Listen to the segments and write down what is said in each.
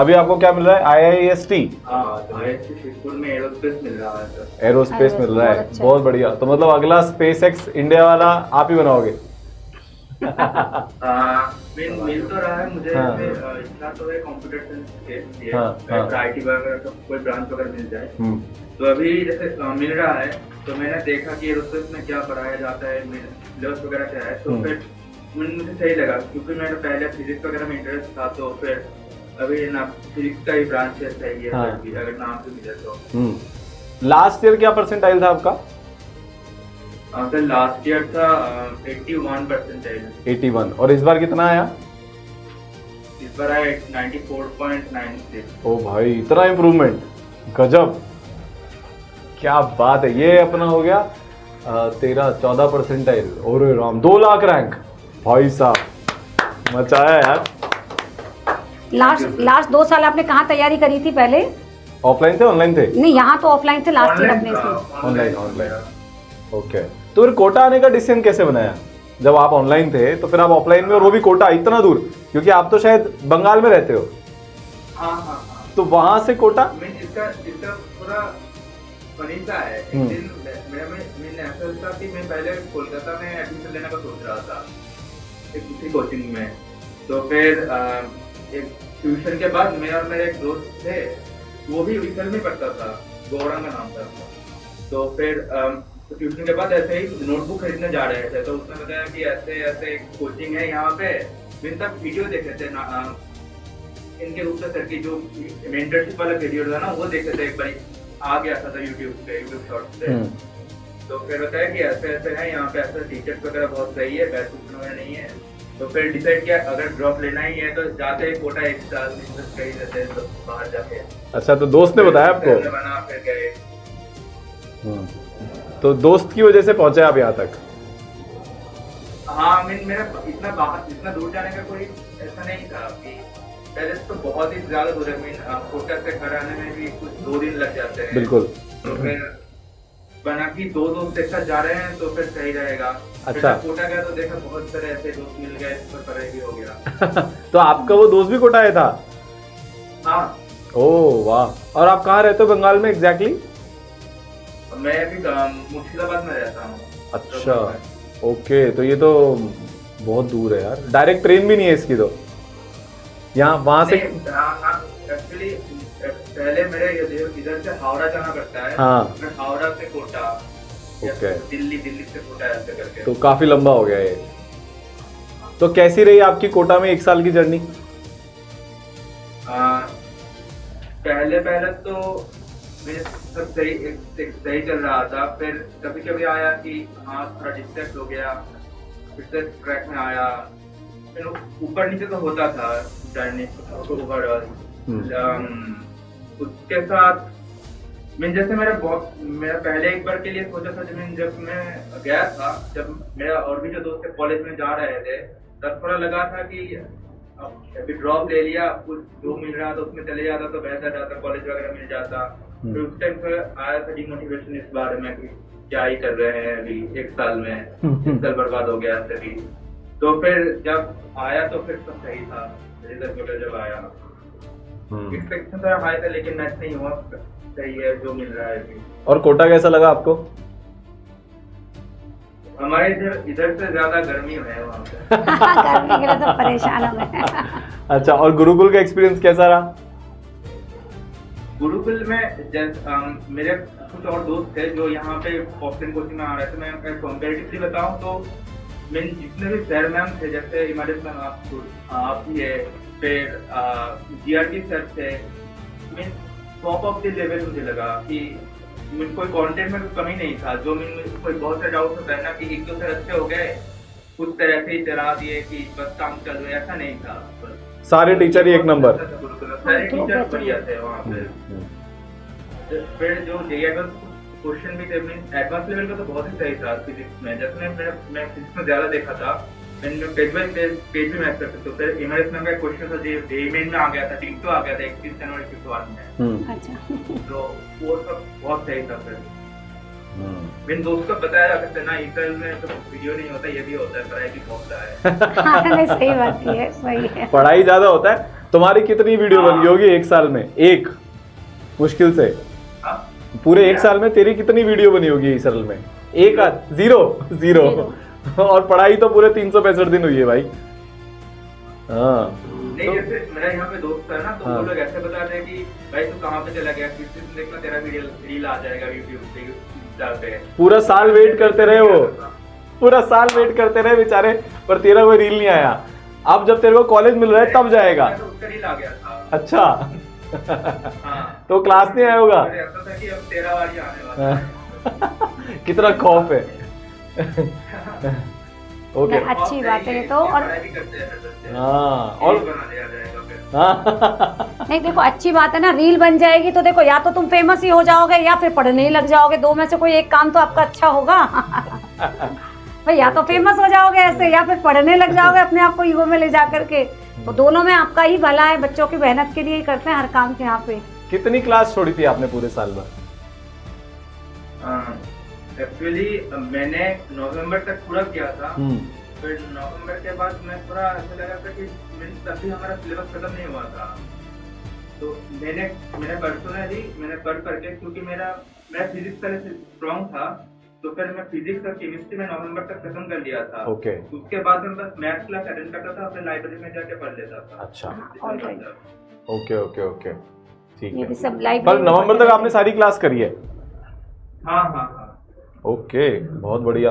अभी आपको क्या मिल रहा है? IIST IIST शिवपुर में एरोस्पेस मिल रहा है सर। एरोस्पेस मिल रहा है, बहुत अच्छा। बहुत बढ़िया। तो मतलब अगला SpaceX इंडिया वाला आप ही बनाओगे? मिल तो रहा है मुझे। हाँ। इतना तो है कंप्यूटर साइंस के हाँ, हाँ। IT वगैरह का कोई ब्रांच वगैरह मिल जाए हम्म, तो अभी जैसे मिल रहा है तो मैंने देखा कि एरोस्पेस में क्या पढ़ाया जाता है, सिलेबस वगैरह क्या है, तो फिर मुझे सही लगा क्योंकि मेरा पहले फिजिक्स वगैरह में इंटरेस्ट था। तो फिर अभी ना फिजिक्स का ही ब्रांच है, सही है। हाँ। अगर नाम से मिले तो। लास्ट ईयर क्या परसेंटाइल था आपका? सर लास्ट ईयर था 81%। 81। और इस बार कितना आया? इस बार आया 94.96। ओ भाई, इतना इम्प्रूवमेंट, गजब, क्या बात है। ये अपना हो गया 13-14 परसेंटाइल। और राम, 2 लाख रैंक, भाई साहब मचाया यार। लास्ट 2 साल आपने कहाँ तैयारी करी थी पहले? ऑफलाइन थे ऑनलाइन थे? नहीं, यहाँ तो ऑफलाइन थे लास्ट ईयर अपने से। ऑनलाइन। ओके, तो फिर कोटा आने का डिसीजन कैसे बनाया? जब आप ऑनलाइन थे तो फिर आप ऑफलाइन में, और वो भी कोटा इतना दूर, क्योंकि आप तो शायद बंगाल में रहते हो। हाँ। तो वहां से कोटा? इसका पूरा फनी सा है। एक दिन मैंने ऐसा था कि मैं पहले कोलकाता में एडमिशन लेने का सोच रहा था एक दूसरी कोचिंग में। तो फिर एक ट्यूशन के बाद मैं और मेरे एक दोस्त थे, वो भी विकल में पढ़ता था, गौरंग का नाम था। तो फिर ट्यूशन के बाद ऐसे ही नोटबुक खरीदने जा रहे थे, तो उसने बताया कि ऐसे ऐसे कोचिंग है यहाँ पे। मैंने तब वीडियो देखे थे ना इनके रूप से, सर की जो मेंटरशिप वाला वीडियो था ना, वो देखे थे। एक बार आ गया था यूट्यूब पे, यूट्यूब शॉर्ट्स पे। तो फिर बताया कि ऐसे ऐसे है यहाँ पे, ऐसे टीचर्स वगैरह बहुत सही है, पैसे वगैरह नहीं है। तो फिर डिसाइड किया अगर ड्रॉप लेना ही है तो जाते ही कोटा एक साल बिजनेस कहीं रहते हैं तो बाहर जाके। अच्छा, तो दोस्त ने बताया आपको? बना फिर गए। तो दोस्त की वजह से पहुंचे आप यहाँ तक? हाँ, मेरा इतना दूर जाने का कोई ऐसा नहीं था कि पहले तो बहुत ही ज्यादा दूर है। कोटा से घर आने में भी कुछ 2 दिन लग जाते हैं। बिल्कुल। तो फिर बना कि 2 दोस्त एक साथ जा रहे हैं तो फिर सही रहेगा। अच्छा। फिर कोटा गया तो देखा बहुत सारे ऐसे दोस्त मिल गए, तो पढ़ाई भी हो गया। तो आपका वो दोस्त भी कोटा आया था? हाँ। ओह वाह। और आप कहाँ रहते हो बंगाल में एग्जैक्टली? मैं अभी मुर्शिदाबाद में रहता हूँ। अच्छा, ओके। तो ये तो बहुत दूर है यार, डायरेक्ट ट्रेन भी नहीं है इसकी तो यहाँ वहां से? एक्चुअली पहले मेरे इधर से हावड़ा जाना पड़ता है। हाँ। फिर हावड़ा से कोटा, ओके। दिल्ली से कोटा ऐसे करके। तो काफी लंबा हो गया ये। तो कैसी रही आपकी कोटा में 1 साल की जर्नी? पहले तो मेरे सब सही चल रहा था। फिर कभी कभी आया कि हाँ थोड़ा डिस्ट्रैक्ट हो गया, फिर से ट्रैक में आया। फिर ऊपर नीचे तो होता था जर्नी ओवरऑल। उसके साथ मैं जैसे मेरा पहले एक बार के लिए सोचा था, जब मैं गया था, जब मेरा और भी जो दोस्त कॉलेज में जा रहे थे, तब थोड़ा लगा था कि अभी ड्रॉप ले लिया, कुछ जो मिल रहा था उसमें चले जाता तो बेहतर जाता, कॉलेज वगैरह मिल जाता। फिर उस टाइम पर आया था डिमोटिवेशन इस बारे में कि क्या ही कर रहे हैं अभी 1 साल में, 1 साल बर्बाद हो गया सभी। तो फिर जब आया तो फिर सब सही था, रिजल्ट वगैरह जब आया एक्सपेक्टेशन थोड़ा हाई था, लेकिन मैच नहीं हुआ, सही है जो मिल रहा है अभी। और कोटा कैसा लगा आपको? हमारे इधर से ज्यादा गर्मी है वहाँ पे। गर्मी के लिए तो परेशान हो गए। अच्छा, और गुरुकुल का एक्सपीरियंस कैसा रहा? गुरुकुल में मेरे कुछ और दोस्त थे जो यहाँ पे ऑफलाइन कोचिंग में आ रहे थे। मैं कंपैरेटिवली बताऊँ तो मैं जितने भी सर मैम थे, जैसे इमरजेंस मैम आप ही है, फिर GRT सर थे, मैं टॉप ऑफ द लेवल मुझे लगा कि मुझे कोई कंटेंट में कमी नहीं था। जो कोई बहुत सारे डाउट होता है ना कि 1-2 सर अच्छे हो गए, कुछ तरह से ही चला दिए कि बस काम चल रहा है, ऐसा नहीं था। सारे टीचर ही एक नंबर? सारे टीचर बढ़िया थे वहाँ पे। फिर जो क्वेश्चन भी थे, एडवांस लेवल का तो बहुत ही सही था फिजिक्स में। जैसे मैं फिजिक्स में ज्यादा देखा था, मैंने पेज भी मैच करते। तो फिर इमरजेंस में क्वेश्चन था जो जेईई में आ गया था, टिक आ गया था 31 जनवरी 2021 में। अच्छा। तो वो सब बहुत सही था। फिर मैंने दोस्त को बताया करते ना, इंटरव्यू में तो वीडियो नहीं होता, ये भी होता है, पढ़ाई भी होता है। हाँ, नहीं, सही बात है, सही है। पढ़ाई ज्यादा होता है, तुम्हारी कितनी वीडियो बनी होगी एक साल में? एक मुश्किल से हाँ, पूरे एक साल में तेरी कितनी वीडियो बनी होगी इस साल में? एक आध? जीरो और पढ़ाई तो पूरे 365 दिन हुई है भाई। हाँ नहीं जैसे मेरा यहाँ पे दोस्त है ना, तो हाँ। वो लोग ऐसे बताते हैं कि भाई तू कहाँ पे चला गया, किस दिन देखना तेरा वीडियो रील आ जाएगा यूट्यूब पे, इंस्टा पे। पूरा साल वेट करते रहे वो, पूरा साल वेट करते रहे बेचारे, पर तेरा कोई रील नहीं आया। अब जब तेरे को कॉलेज मिल रहा है तब जाएगा। तो उसका रील आ गया था। अच्छा हाँ, तो क्लास नहीं आया होगा? मुझे ऐसा था कि अब तेरा बारी आने वाला है। कितना खौफ है। ओके नहीं, अच्छी बात है ये तो। और पढ़ाई भी करते हैं फिर बच्चे। हाँ रील और बना दिया जाएगा फिर। हाँ नहीं देखो, अच्छी बात है ना, रील बन जाएगी तो देखो या तो तुम फेमस ही हो जाओगे या फिर पढ़ने ही लग जाओगे। दो में से कोई एक काम तो आपका अच्छा होगा। भाई या तो फेमस हो जाओगे ऐसे, या फिर पढ़ने लग जाओगे अपने आप को ईगो में ले जा करके। तो दोनों में आपका ही भला है, बच्चों की मेहनत के लिए ही करते हैं हर काम के यहाँ पे। कितनी क्लास छोड़ी थी आपने पूरे साल में? एक्चुअली मैंने नवंबर तक पूरा किया था। फिर नवंबर के बाद मैं थोड़ा ऐसा लगा था कि तभी हमारा सिलेबस खत्म नहीं हुआ था। तो मैंने पर्सनली मैंने पढ़ करके, क्योंकि मेरा फिजिक्स पहले से स्ट्रॉन्ग था, तो फिर मैं फिजिक्स और केमिस्ट्री में नवंबर तक खत्म कर लिया था। ओके उसके बाद मैं बस मैथ्स क्लास अटेंड करता था, अपने लाइब्रेरी में जाके पढ़ लेता था। अच्छा alright। ओके ओके ओके ठीक ये है। भी सब लाइव। पर नवंबर तक आपने सारी क्लास करी है? हाँ हाँ हाँ। ओके बहुत बढ़िया।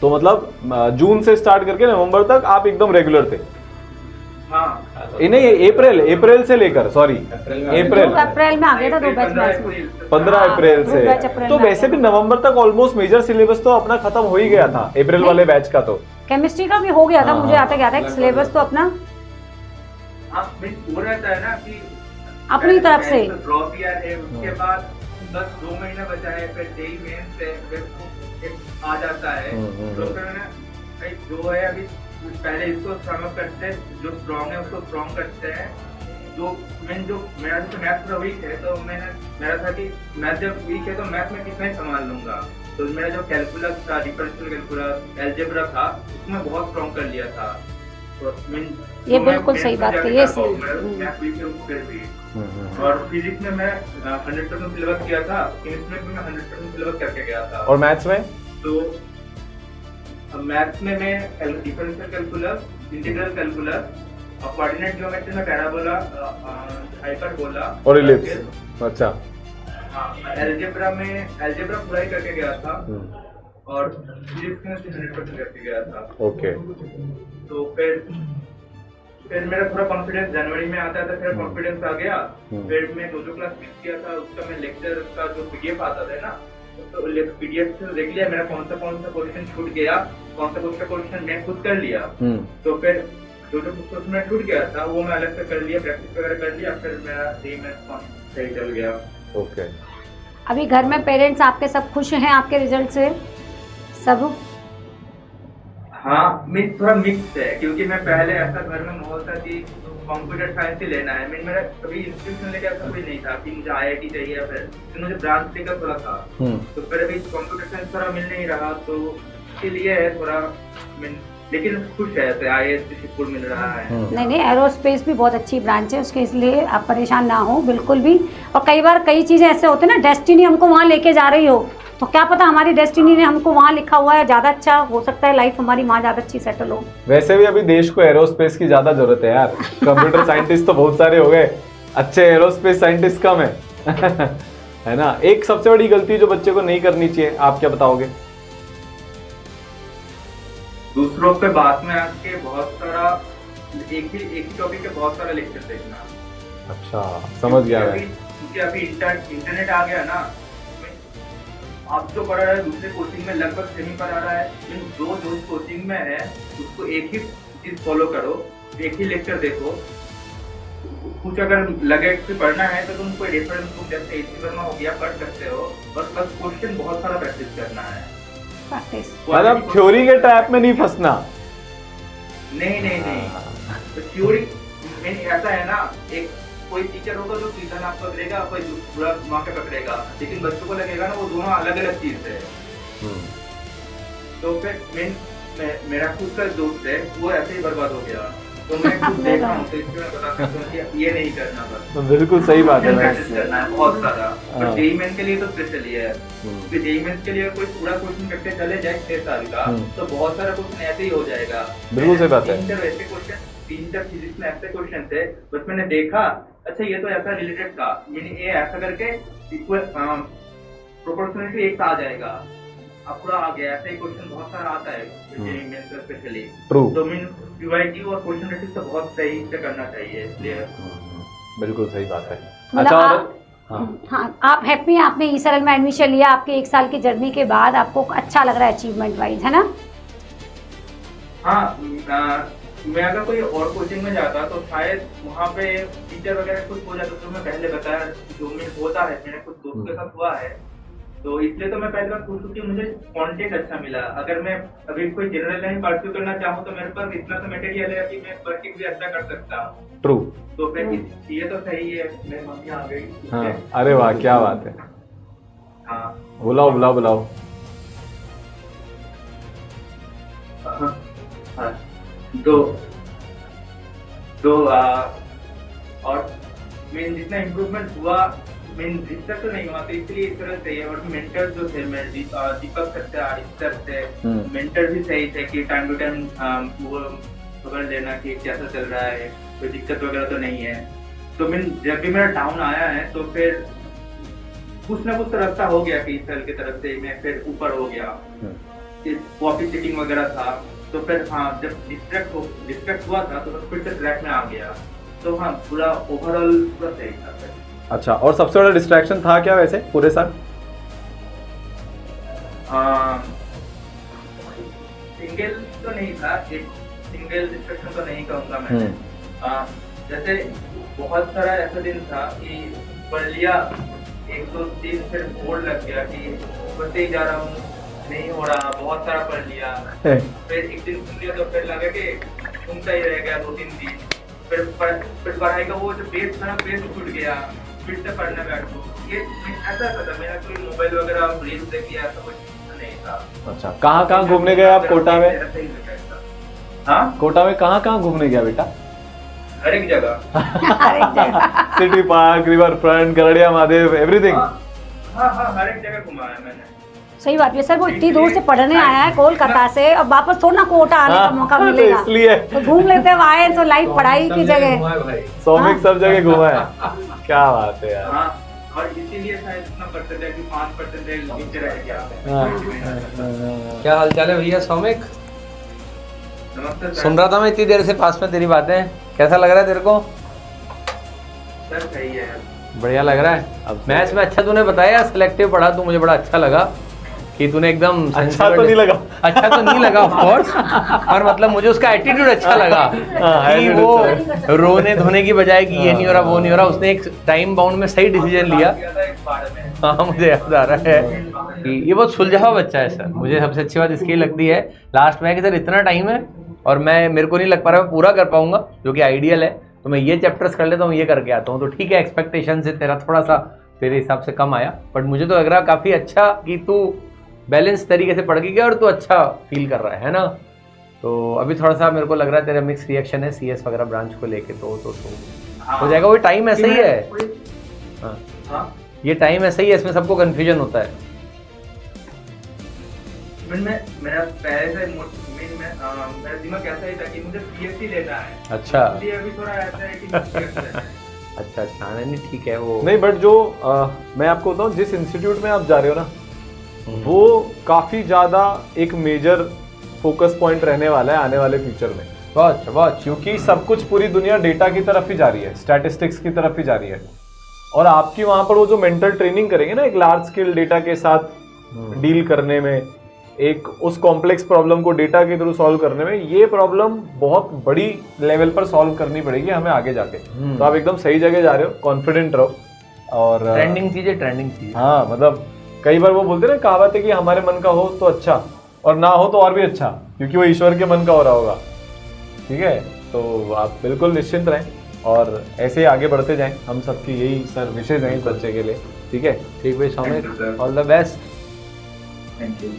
तो मतलब जून से स्टार्ट करके नवंबर तक आप एकदम रेगुलर थे? हाँ नहीं अप्रैल से लेकर, सॉरी अप्रैल अप्रैल में आ गया था, दो बैच 15 अप्रैल दो से। बैच अप्रैल तो में वैसे आ भी गया। नवंबर तक ऑलमोस्ट मेजर सिलेबस तो अपना खत्म हो ही गया था अप्रैल वाले बैच का। तो केमिस्ट्री का भी हो गया था, हाँ, मुझे हाँ, आता गया था सिलेबस तो अपना हाँ, वो रहता है ना कि अपनी तरफ से। ड्रॉप ईयर है, उसके बाद बस 2 महीने बचा है, फिर जेई मेंस है, फिर एक आ जाता है। तो फिर ना भाई जो है अभी पहले इसको स्ट्रॉन्ग करते हैं, जो स्ट्रॉन्ग है उसको स्ट्रॉन्ग करते हैं। जो मेरा तो मैथ थोड़ा वीक है, तो मेरा था कि मैथ जब वीक है तो मैथ में कितना ही संभाल लूंगा। तो मेरा जो कैलकुलस था, डिफरेंशियल कैलकुलस, अलजेब्रा था, उसमें बहुत स्ट्रॉन्ग कर लिया था। तो ये बिल्कुल सही बात है, ये मैथ वीक है फिर भी। और फिजिक्स में मैं 100% सिलेबस किया था, केमिस्ट्री में मैं 100% सिलेबस करके गया था। और मैथ्स में? तो मैथ्स में मैं डिफरेंशियल कैलकुलस, इंटीग्रल कैलकुलस और कोऑर्डिनेट ज्योमेट्री में पैराबोला, हाइपरबोला और इलिप्स। अच्छा अलजेब्रा पूरा ही करके गया था। और फिजिक्स में 100% करके गया था। ओके तो फिर मेरा थोड़ा कॉन्फिडेंस जनवरी में आता था, फिर कॉन्फिडेंस आ गया। फिर मैं जो क्लास मिस किया था उसका मैं लेक्चर का जो पीडीएफ आता था ना, तो पीडीएफ से देख लिया मेरा कौन सा क्वेश्चन छूट गया, कौन सा क्वेश्चन मैं खुद कर लिया। तो फिर जो क्वेश्चन में छूट गया था वो मैं अलग से कर लिया, प्रैक्टिस वगैरह कर लिया, फिर मेरा जेईई में सही चल गया। ओके अभी घर में पेरेंट्स आपके सब खुश हैं आपके रिजल्ट से? सब? हाँ, थोड़ा मिक्स है, क्योंकि मैं पहले ऐसा घर में माहौल था कि कंप्यूटर साइंस ही लेना है। मेरा कभी इंस्टीट्यूशन लेके ऐसा कोई नहीं था कि मुझे आईआईटी चाहिए या फिर मुझे ब्रांच लेकर थोड़ा था। तो फिर अभी कंप्यूटर साइंस थोड़ा मिल नहीं रहा, तो इसके लिए है थोड़ा, लेकिन खुश है ऐसे आईएएस शिवपुर मिल रहा है। नहीं एरोस्पेस भी बहुत अच्छी ब्रांच है उसके, इसलिए आप परेशान ना हो बिल्कुल भी। और कई बार कई चीज़ें ऐसे होते हैं ना, डेस्टिनी हमको वहाँ लेके जा रही हो, तो क्या पता हमारी डेस्टिनी ने हमको वहाँ लिखा हुआ है, ज़्यादा अच्छा हो सकता है लाइफ हमारी वहाँ ज़्यादा अच्छी सेटल हो। वैसे भी अभी देश को एरोस्पेस की ज्यादा जरूरत है यार। कंप्यूटर साइंटिस्ट तो बहुत सारे हो गए, अच्छे एरोस्पेस साइंटिस्ट कम है। है ना। एक सबसे बड़ी गलती जो बच्चे को नहीं करनी चाहिए, आप क्या बताओगे? दूसरों पे बात में आके बहुत सारा एक ही टॉपिक के बहुत सारा लेक्चर देखना। अच्छा समझ गया मैं। क्योंकि अभी इंटरनेट आ गया ना, आप जो पढ़ा रहा है दूसरे कोचिंग में लगभग सेम ही पढ़ा रहा है, जो कोचिंग में है उसको एक ही चीज फॉलो करो, एक ही लेक्चर देखो। कुछ अगर लगे कि पढ़ना है तो तुम कोई रेफरेंस बुक जैसे एसी वर्मा हो गया पढ़ सकते हो, और बस क्वेश्चन बहुत सारा प्रैक्टिस करना है। मतलब थ्योरी के ट्रैप में नहीं फंसना। नहीं तो थ्योरी में ऐसा है ना, एक कोई टीचर होगा जो सीधा नाप पकड़ेगा, कोई पूरा घुमा के पकड़ेगा, लेकिन बच्चों को लगेगा ना वो दोनों अलग अलग चीज है। तो फिर मेरा खुद का दोस्त है, वो ऐसे ही बर्बाद हो गया। तो मैं खुद देखा हूँ, तो इसलिए मैं बता सकता हूँ कि ये नहीं करना बस। तो बिल्कुल सही बात है। प्रैक्टिस करना है बहुत सारा। हाँ। और जेईई मेंस के लिए तो स्पेशली है, क्योंकि जेईई मेंस के लिए कोई पूरा कोचिंग करके चले जाए 6 साल का, तो बहुत सारा क्वेश्चन ऐसे ही हो जाएगा। बिल्कुल सही बात है। 3-4 फिजिक्स में ऐसे क्वेश्चन थे, बस मैंने देखा अच्छा ये तो ऐसा रिलेटेड था, मीनिंग ये ऐसा करके इक्वल प्रोपोर्शनलिटी एक आ जाएगा, अब पूरा आ गया। ऐसा ही क्वेश्चन बहुत सारा आता है जेईई मेंस का स्पेशली। ट्रू। तो मीन पीवाईक्यू और क्वेश्चन रेटिस तो बहुत सही से करना चाहिए, इसलिए बिल्कुल सही बात है। मतलब अच्छा आप, हाँ, आप हैप्पी हैं, आपने ईसरएल में एडमिशन लिया, आपके 1 साल की जर्नी के बाद आपको अच्छा लग रहा है अचीवमेंट वाइज, है ना? हाँ, मैं अगर कोई और कोचिंग में जाता तो शायद वहाँ पे टीचर वगैरह कुछ हो जाता, तो मैं पहले बताया जो में होता है, मेरे कुछ दोस्तों के साथ हुआ है, तो इसलिए तो मैं पहले बार पूछूं कि मुझे कंटेंट अच्छा मिला। अगर मैं अभी कोई जनरल लाइन परस्यू करना चाहूँ तो मेरे पास इतना तो मटेरियल है कि मैं वर्किंग भी अच्छा कर सकता हूँ। ट्रू। तो फिर ये तो सही है, मेरी मम्मी आ गई। हाँ, अरे वाह क्या बात है। हाँ, बुलाओ बुलाओ बुलाओ। हाँ, तो और मेन जितना इम्प्रूवमेंट हुआ, मेन जितना तो नहीं हुआ, तो इसलिए इस तरह से। और मेंटर जो थे मेरे दीपक सर थे, आदित्य सर थे, मेंटर भी सही थे कि टाइम टू टाइम वो खबर लेना कि कैसा चल रहा है, कोई दिक्कत वगैरह तो नहीं है। तो मैं जब भी मेरा डाउन आया है तो फिर कुछ ना कुछ रास्ता हो गया कि सर की तरफ से मैं फिर ऊपर हो गया। कॉपी चीटिंग वगैरह था, तो फिर हाँ जब डिस्ट्रैक्ट हुआ था तो फिर से ट्रैक में आ गया। तो हाँ पूरा ओवरऑल पूरा सही था फिर। अच्छा, और सबसे बड़ा डिस्ट्रैक्शन था क्या वैसे पूरे साल? सिंगल तो नहीं था, एक सिंगल डिस्ट्रैक्शन तो नहीं कहूँगा मैं। जैसे बहुत सारा ऐसा दिन था कि पढ़ लिया 1-2-3, फिर बोर्ड लग गया कि पढ़ते ही जा रहा हूँ, नहीं हो रहा, बहुत सारा पढ़ लिया। फिर एक दिन सुन लिया तो फिर लगा कि सुनता ही रह गया 2-3 दिन। फिर पढ़ाई का वो जो बेस था ना, बेस छूट गया, फिर से पढ़ने बैठो। ये ऐसा था, मेरा कोई मोबाइल वगैरह रील्स देख लिया, ऐसा कुछ नहीं था। अच्छा, कहाँ घूमने गए आप कोटा में? हाँ, कोटा में कहाँ घूमने गया बेटा? हर एक जगह। City park, river front, Garadia Mahadev, everything. हाँ, हर एक जगह घुमा है मैंने। सही बात है सर, वो इतनी दूर से पढ़ने आया है कोलकाता से, अब वापस थोड़ा ना कोटा आने का मौका मिलेगा, इसलिए तो घूम लेते हैं, आए तो लाइफ पढ़ाई की जगह। सौमिक सब जगह घुमा है, क्या बात है यार। हाँ, और इसीलिए शायद इतना परसेंटेज कि 5% नीचे रह गया। क्या हालचाल है भैया सौमिक? नमस्ते सर। सुन रहा था मैं इतनी देर से पास में तेरी बातें, कैसा लग रहा है तेरे को? सर सही है, बढ़िया लग रहा है। मैथ्स में अच्छा तूने बताया, सिलेक्टिव पढ़ा तू, मुझे बड़ा अच्छा लगा कि तूने एकदम अच्छा तो नहीं लगा, अच्छा तो नहीं लगा ऑफ कोर्स, और मतलब मुझे उसका एटीट्यूड अच्छा लगा कि वो रोने धोने की बजाय कि ये नहीं हो रहा वो नहीं हो रहा, उसने एक टाइम बाउंड में सही डिसीजन लिया। हाँ मुझे याद आ रहा है कि ये बहुत सुलझा हुआ बच्चा है सर। मुझे सबसे अच्छी बात इसकी लगती है लास्ट में कि सर इतना टाइम है और मेरे को नहीं लग पा रहा मैं पूरा कर पाऊंगा, जो कि आइडियल है, तो मैं ये चैप्टर्स कर लेता हूँ, ये करके आता हूँ। तो ठीक है, एक्सपेक्टेशन से तेरा थोड़ा सा तेरे हिसाब से कम आया, बट मुझे तो लग रहा काफ़ी अच्छा कि तू बैलेंस तरीके से पढ़ के गया और तू अच्छा फील कर रहा है ना। तो अभी थोड़ा सा मेरे को लग रहा है तेरा मिक्स रिएक्शन है CS वगैरह ब्रांच को लेके, तो हो जाएगा। वो टाइम ऐसा ही है, हाँ ये टाइम ऐसा ही है, इसमें सबको कन्फ्यूजन होता है। मेरा पहले से मेरा दिमाग ऐसा ही था कि मुझे PhD लेना है। अच्छा, इसलिए अभी थोड़ा ऐसा है कि अच्छा नहीं ठीक है वो नहीं, बट जो मैं आपको बताऊं, जिस इंस्टीट्यूट में आप जा रहे हो ना, वो काफी ज्यादा एक मेजर फोकस पॉइंट रहने वाला है आने वाले फ्यूचर में। बहुत क्योंकि सब कुछ पूरी दुनिया डेटा की तरफ ही जा रही है, स्टैटिस्टिक्स की तरफ ही जा रही है, और आपकी वहां पर वो जो मेंटल ट्रेनिंग करेंगे ना, एक लार्ज स्केल डेटा के साथ डील करने में, एक उस कॉम्प्लेक्स प्रॉब्लम को डेटा के थ्रू सॉल्व करने में, ये प्रॉब्लम बहुत बड़ी लेवल पर सॉल्व करनी पड़ेगी हमें आगे जाके। तो आप एकदम सही जगह जा रहे हो, कॉन्फिडेंट रहो। और ट्रेंडिंग चीजें हाँ, मतलब कई बार वो बोलते हैं ना, कहावत है कि हमारे मन का हो तो अच्छा, और ना हो तो और भी अच्छा, क्योंकि वो ईश्वर के मन का हो रहा होगा। ठीक है, तो आप बिल्कुल निश्चिंत रहें और ऐसे ही आगे बढ़ते जाएं। हम सबकी यही सर विशेष हैं इस बच्चे के लिए। ठीक है, ठीक भाई Soumik, all the best. Thank you.